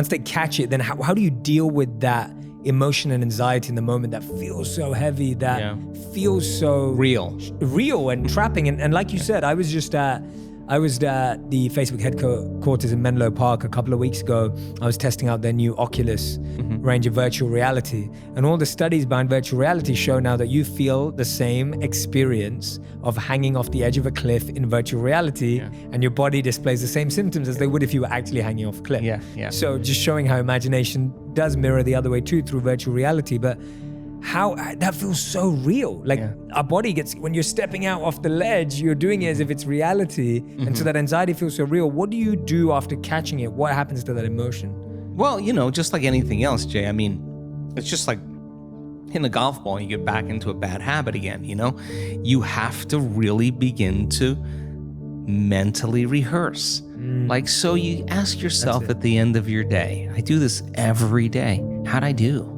once they catch it, then how do you deal with that emotion and anxiety in the moment that feels so heavy, that feels so real and trapping? And like you said, I was at the Facebook headquarters in Menlo Park a couple of weeks ago. I was testing out their new Oculus range of virtual reality. And all the studies behind virtual reality show now that you feel the same experience of hanging off the edge of a cliff in virtual reality, and your body displays the same symptoms as they would if you were actually hanging off a cliff. So just showing how imagination does mirror the other way too through virtual reality. But how that feels so real. Like our body gets, when you're stepping out off the ledge, you're doing it as if it's reality. And so that anxiety feels so real. What do you do after catching it? What happens to that emotion? Well, just like anything else, Jay, I mean, it's just like hitting a golf ball and you get back into a bad habit again, You have to really begin to mentally rehearse. So you ask yourself at the end of your day, I do this every day, how'd I do?